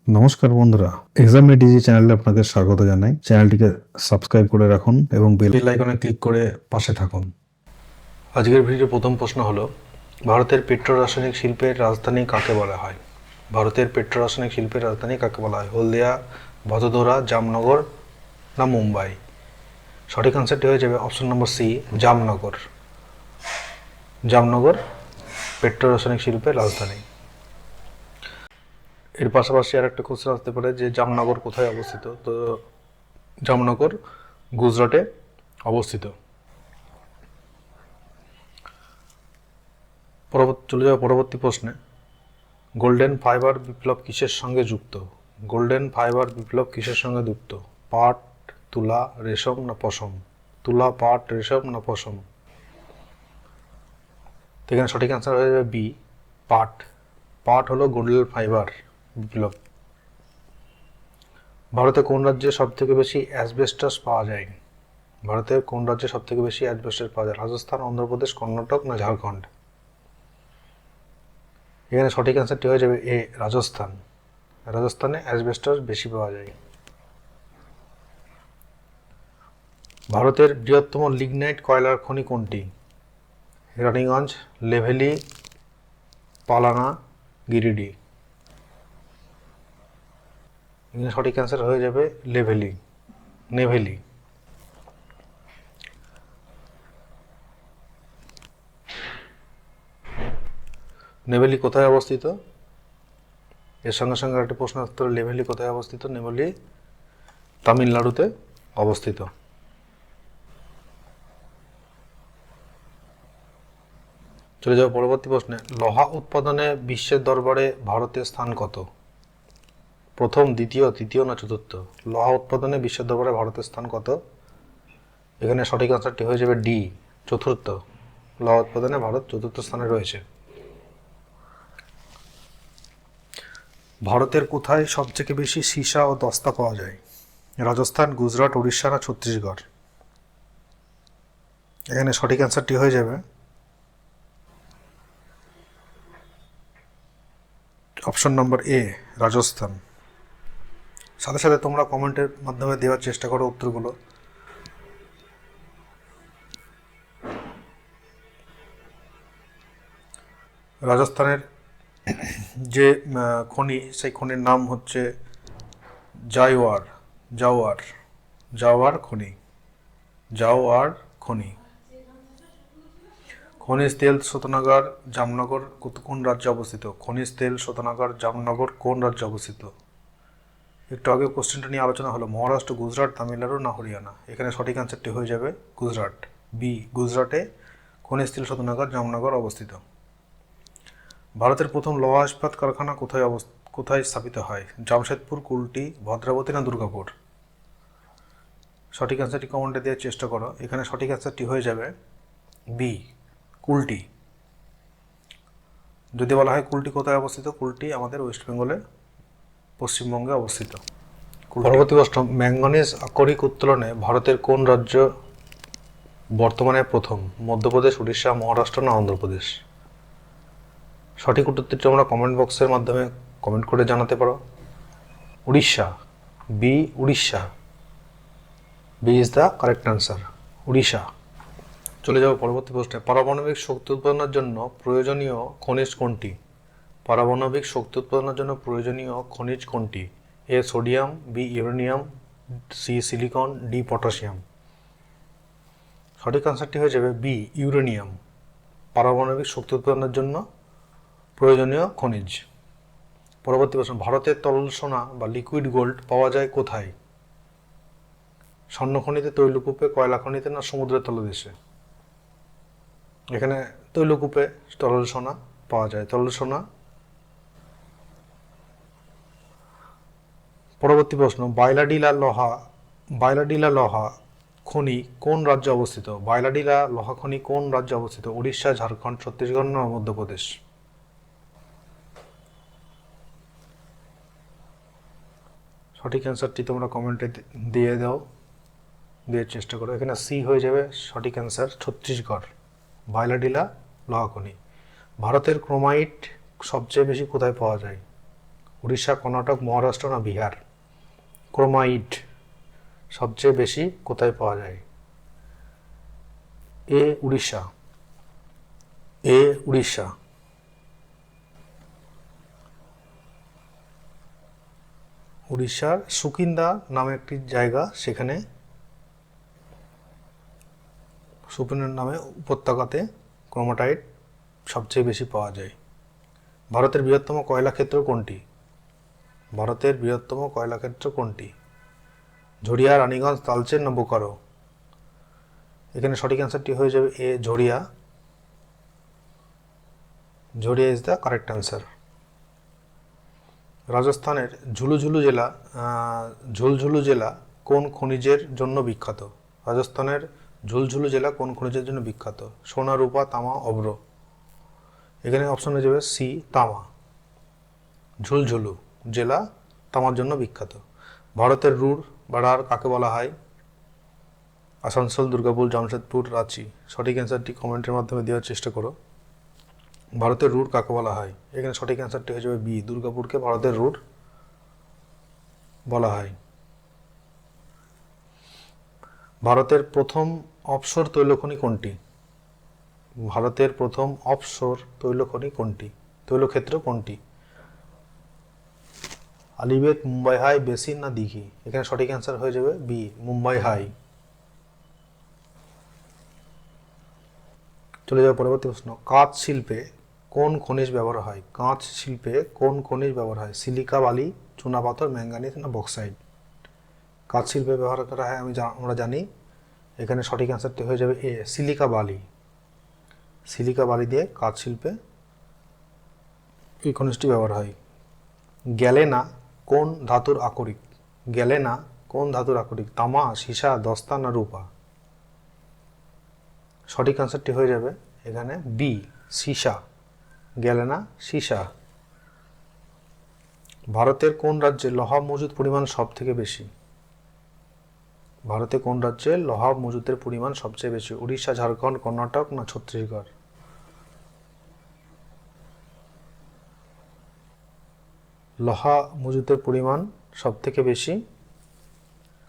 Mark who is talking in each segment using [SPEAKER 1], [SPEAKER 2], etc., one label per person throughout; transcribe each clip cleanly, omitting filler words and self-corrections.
[SPEAKER 1] নমস্কার বন্ধুরা, exam DG চ্যানেলে আপনাদের স্বাগত জানাই। চ্যানেলটিকে সাবস্ক্রাইব করে রাখুন এবং বেল আইকনে ক্লিক করে পাশে থাকুন। আজকের ভিডিওর প্রথম প্রশ্ন হলো, ভারতের পেট্রো রাসায়নিক শিল্পের রাজধানী কাকে বলা হয়? ভারতের পেট্রো রাসায়নিক শিল্পের রাজধানী কাকে বলা হয়? হলদিয়া, ভদোদরা, জামনগর না মুম্বাই? সঠিক আনসারটি হয়ে যাবে option number C, Jamnagar. Jamnagar petro রাসায়নিক শিল্পের রাজধানী। এর পাশাপাশি আর একটা কোশ্চেন আসতে পারে যে জামনগর কোথায় অবস্থিত? তো জামনগর গুজরাটে অবস্থিত। চলে যাওয়া পরবর্তী প্রশ্নে, গোল্ডেন ফাইবার বিপ্লব কিসের সঙ্গে যুক্ত? গোল্ডেন ফাইবার বিপ্লব কিসের সঙ্গে যুক্ত? পাট, তুলা, রেশম না পশম? তুলা, পাট, রেশম না পশম? তো এখানে সঠিক অ্যান্সার হয়ে যাবে বি, পাট। পাট হলো গোল্ডেন ফাইবার বিপ্লব। ভারতে কোন রাজ্যে সব থেকে বেশি অ্যাসবেস্টাস পাওয়া যায়? ভারতের কোন রাজ্যে সব থেকে বেশি অ্যাসবেস্টাস পাওয়া যায়? রাজস্থান, অন্ধ্রপ্রদেশ, কর্ণাটক না ঝাড়খণ্ড? এখানে সঠিক অ্যান্সারটি হয়ে যাবে এ, রাজস্থান। রাজস্থানে অ্যাসবেস্টাস বেশি পাওয়া যায়। ভারতের বৃহত্তম লিগনাইট কয়লার খনি কোনটি? রানীগঞ্জ, লেভেলি, পালানা, গিরিডি? এখানে সঠিক অ্যান্সার হয়ে যাবে লেভেলি, নেভেলি। নেভেলি কোথায় অবস্থিত? এর সঙ্গে সঙ্গে একটা প্রশ্ন আসতে পারে, লেভেলি কোথায় অবস্থিত? নেভেলি তামিলনাড়ুতে অবস্থিত। চলে যাওয়া পরবর্তী প্রশ্নে, লোহা উৎপাদনে বিশ্বের দরবারে ভারতের স্থান কত? প্রথম, দ্বিতীয়, তৃতীয় না চতুর্থ? লোহা উৎপাদনে বিশ্বের দরবারে ভারতের স্থান কত? এখানে সঠিক আনসারটি হয়ে যাবে ডি, চতুর্থ। লোহা উৎপাদনে ভারত চতুর্থ স্থানে রয়েছে। ভারতের কোথায় সবথেকে বেশি সীসা ও দস্তা পাওয়া যায়? রাজস্থান, গুজরাট, উড়িষ্যা না ছত্তিশগড়? এখানে সঠিক অ্যান্সারটি হয়ে যাবে অপশন নম্বর এ, রাজস্থান। সাথে সাথে তোমরা কমেন্টের মাধ্যমে দেওয়ার চেষ্টা করো উত্তরগুলো। রাজস্থানের যে খনি, সেই খনির নাম হচ্ছে জাওয়ার, জাওয়ার, জাওয়ার খনি, জাওয়ার খনি। খনিজ তেল শোধনাগার জামনগর কোন রাজ্যে অবস্থিত? খনিজ তেল শোধনাগার জামনগর কোন রাজ্যে অবস্থিত? একটু আগে কোশ্চেনটা নিয়ে আলোচনা হলো, মহারাষ্ট্র, গুজরাট, তামিলনাড়ু না হরিয়ানা? এখানে সঠিক অ্যান্সারটি হয়ে যাবে গুজরাট, বি, গুজরাটে খনিজ তেল শোধনাগার জামনগর অবস্থিত। ভারতের প্রথম লৌহ ইস্পাত কারখানা কোথায় স্থাপিত হয়? জামশেদপুর, কুলটি, ভদ্রাবতী না দুর্গাপুর? সঠিক অ্যান্সারটি কমেন্টে দেওয়ার চেষ্টা করো। এখানে সঠিক অ্যান্সারটি হয়ে যাবে বি, কুলটি। যদি বলা হয় কুলটি কোথায় অবস্থিত, কুলটি আমাদের ওয়েস্ট বেঙ্গলে, পশ্চিমবঙ্গে অবস্থিত। পরবর্তী প্রশ্ন, ম্যাঙ্গানিজ আকরিক উত্তোলনে ভারতের কোন রাজ্য বর্তমানে প্রথম? মধ্যপ্রদেশ, উড়িষ্যা, মহারাষ্ট্র না অন্ধ্রপ্রদেশ? সঠিক উত্তরটি তোমরা কমেন্ট বক্সের মাধ্যমে কমেন্ট করে জানাতে পারো। Orissa, B, Orissa. B is the correct answer, Orissa. চলে যাবো পরবর্তী প্রশ্নে, পারমাণবিক শক্তি উৎপাদনের জন্য প্রয়োজনীয় খনিজ কোনটি? পারমাণবিক শক্তি উৎপাদনের জন্য প্রয়োজনীয় খনিজ কোনটি? A, sodium, B, uranium, C, silicon, D, potassium? সঠিক আনসারটি হয়ে যাবে বি, ইউরেনিয়াম। পারমাণবিক শক্তি উৎপাদনের জন্য প্রয়োজনীয় খনিজ। পরবর্তী প্রশ্ন, ভারতের তরল সোনা বা লিকুইড গোল্ড পাওয়া যায় কোথায়? স্বর্ণখনিতে, তৈলকূপে, কয়লা খনিতে না সমুদ্রের তলদেশে? এখানে তৈলকূপে তরল সোনা পাওয়া যায়, তরল সোনা। পরবর্তী প্রশ্ন, বাইলাডিলা লোহা খনি কোন রাজ্যে অবস্থিত? বাইলাডিলা লোহা খনি কোন রাজ্যে অবস্থিত? উড়িষ্যা, ঝাড়খণ্ড, ছত্তিশগড় না মধ্যপ্রদেশ? সঠিক অ্যান্সারটি তোমরা কমেন্টে দিয়ে দাও, দেওয়ার চেষ্টা করো। এখানে সি হয়ে যাবে সঠিক অ্যান্সার, ছত্তিশগড়, বাইলাডিলা লোহা খনি। ভারতের ক্রোমাইট সবচেয়ে বেশি কোথায় পাওয়া যায়? উড়িষ্যা, কর্ণাটক, মহারাষ্ট্র না বিহার? ক্রোমাইট সবচেয়ে বেশি কোথায় পাওয়া যায়? এ উড়িষ্যা। এ উড়িষ্যা। উড়িষ্যার সুকিন্দা নামে একটি জায়গা, সেখানে সুকিন্দা নামে উপত্যকাতে ক্রোমাটাইট সবচেয়ে বেশি পাওয়া যায়। ভারতের বৃহত্তম কয়লা ক্ষেত্র কোনটি? ভারতের বৃহত্তম কয়লা ক্ষেত্র কোনটি? ঝরিয়া, রানীগঞ্জ, তালচের না বোকারো? এখানে সঠিক অ্যান্সারটি হয়ে যাবে এ ঝরিয়া। ঝরিয়া ইজ দ্য কারেক্ট অ্যান্সার। রাজস্থানের ঝুলঝুলু জেলা কোন খনিজের জন্য বিখ্যাত? রাজস্থানের ঝুলঝুলু জেলা কোন খনিজের জন্য বিখ্যাত? সোনা, রূপা, তামা, অভ্র? এখানে অপশন হয়ে যাবে সি তামা। ঝুলঝুলু জেলা তামার জন্য বিখ্যাত। ভারতের রুর বা রাঢ় কাকে বলা হয়? আসানসোল, দুর্গাপুর, জামশেদপুর, রাঁচি? সঠিক অ্যান্সারটি কমেন্টের মাধ্যমে দেওয়ার চেষ্টা করো। ভারতের রুর কাকে বলা হয়? এখানে সঠিক অ্যান্সারটি হয়ে যাবে বি, দুর্গাপুরকে ভারতের রুর বলা হয়। ভারতের প্রথম অফশোর তৈলখনি কোনটি? ভারতের প্রথম অফশোর তৈলখনি কোনটি? তৈলক্ষেত্র কোনটি? আলিবেট, মুম্বাই হাই, বেসিন না দিঘি? এখানে সঠিক অ্যান্সার হয়ে যাবে বি, মুম্বাই হাই। চলে যাবে পরবর্তী প্রশ্ন। কাঁচ শিল্পে কোন খনিজ ব্যবহার হয়? কাঁচ শিল্পে কোন খনিজ ব্যবহার হয়? সিলিকা, বালি, চুনাপাথর, ম্যাঙ্গানিজ না বক্সাইট? কাঁচ শিল্পে ব্যবহার করা হয় আমরা জানি। এখানে সঠিক অ্যান্সারটি হয়ে যাবে এ, সিলিকা বালি। সিলিকা বালি দিয়ে কাঁচ শিল্পে এই খনিজটি ব্যবহার হয়। গ্যালেনা কোন ধাতুর আকরিক? গ্যালেনা কোন ধাতুর আকরিক? তামা, সীসা, দস্তা না রূপা? সঠিক অ্যান্সারটি হয়ে যাবে এখানে বি, সীসা। গ্যালেনা সীসা। ভারতের কোন রাজ্যে লোহা মজুদ পরিমাণ সব থেকে বেশি? ভারতে কোন রাজ্যে লোহা মজুদের পরিমাণ সবচেয়ে বেশি? উড়িষ্যা, ঝাড়খণ্ড, কর্ণাটক না ছত্তিশগড়? লোহা মজুদের পরিমাণ সব থেকে বেশি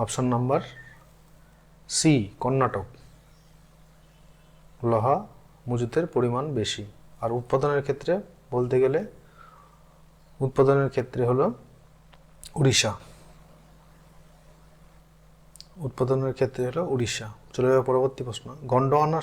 [SPEAKER 1] অপশন নাম্বার সি, কর্ণাটক। লোহা মজুদের পরিমাণ বেশি। আর উৎপাদনের ক্ষেত্রে বলতে গেলে উৎপাদনের ক্ষেত্রে হলো উড়িষ্যা। উৎপাদনের ক্ষেত্রে হলো উড়িষ্যা। চলে যাবে পরবর্তী প্রশ্ন। গন্ডোয়ানা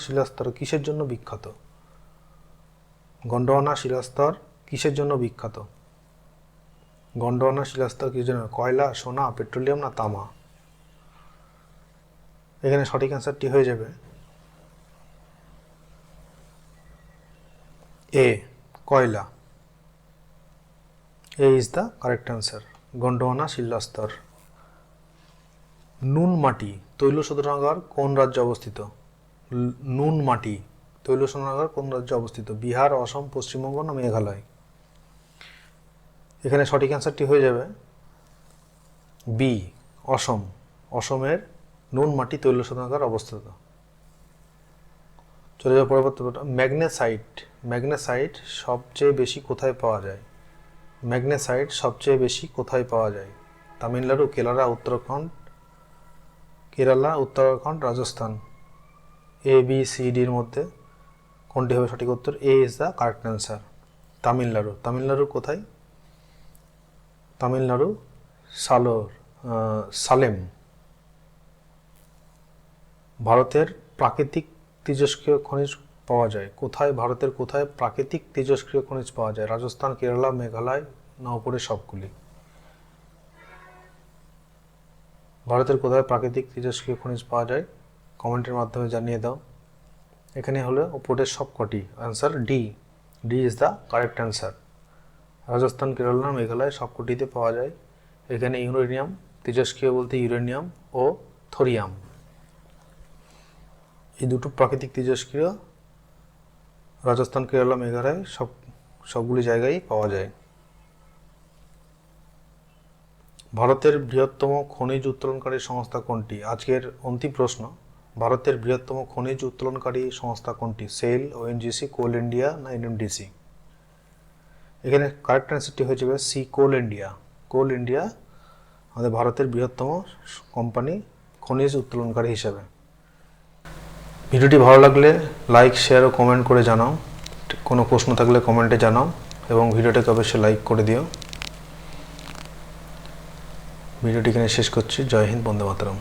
[SPEAKER 1] শিলাস্তর কিসের জন্য বিখ্যাত? গন্ডোয়ানা শিলাস্তর কিসের জন্য বিখ্যাত? গন্ডোয়ানা শিলাস্তর কিসের জন্য? কয়লা, সোনা, পেট্রোলিয়াম না তামা? এখানে সঠিক অ্যান্সারটি হয়ে যাবে এ, কয়লা। A is the correct answer, Gondwana শিলাস্তর। নুন মাটি তৈল শোধনাগার কোন রাজ্যে অবস্থিত? নুন মাটি তৈল শোধনাগার কোন রাজ্যে অবস্থিত? বিহার, অসম, পশ্চিমবঙ্গ না মেঘালয়? এখানে সঠিক অ্যান্সারটি হয়ে যাবে বি, অসম। অসমের নুন মাটি তৈল শোধনাগার অবস্থিত। চলে যাবে পরবর্তী। ম্যাগনেসাইট সবচেয়ে বেশি কোথায় পাওয়া যায়? ম্যাগনেসাইট সবচেয়ে বেশি কোথায় পাওয়া যায়? Tamil Nadu, Kerala, Uttarakhand, Rajasthan? A, B, C, ডির মধ্যে কোনটি হবে সঠিক উত্তর? A is the correct answer, Tamil Nadu. Tamil Nadu কোথায়? তামিলনাড়ু সালেম। ভারতের প্রাকৃতিক তেজস্ক্রিয় খনিজ পাওয়া যায় কোথায়? ভারতের কোথায় প্রাকৃতিক তেজস্ক্রিয় খনিজ পাওয়া যায়? রাজস্থান, কেরালা, মেঘালয় না উপরে সবগুলি? ভারতের কোথায় প্রাকৃতিক তেজস্ক্রিয় খনিজ পাওয়া যায় কমেন্টের মাধ্যমে জানিয়ে দাও। এখানে হলো উপরের সবকটি। Answer D, D is the correct answer. Rajasthan, Kerala, Meghalaya সবকটিতে পাওয়া যায়। এখানে ইউরেনিয়াম, তেজস্ক্রিয় বলতে ইউরেনিয়াম ও থোরিয়াম, এই দুটো প্রাকৃতিক তেজস্ক্রিয় রাজস্থান, কেরালা, মেঘালয় সবগুলি জায়গায় পাওয়া যায়। ভারতের বৃহত্তম খনিজ উত্তোলনকারী সংস্থা কোনটি? আজকের অন্তিম প্রশ্ন। ভারতের বৃহত্তম খনিজ উত্তোলনকারী সংস্থা কোনটি? সেল, ওএনজিসি, কোল ইন্ডিয়া না এনএমডিসি? এখানে কারেক্ট অ্যান্সারটি হয়ে যাবে সি, কোল ইন্ডিয়া। কোল ইন্ডিয়া আমাদের ভারতের বৃহত্তম কোম্পানি খনিজ উত্তোলনকারী হিসাবে। ভিডিওটি ভালো লাগলে লাইক, শেয়ার ও কমেন্ট করে জানাও। কোনো প্রশ্ন থাকলে কমেন্টে জানাও এবং ভিডিওটাকে অবশ্যই লাইক করে দিও। ভিডিওটি এখানে শেষ করছি। জয় হিন্দ, বন্দে মাতরম।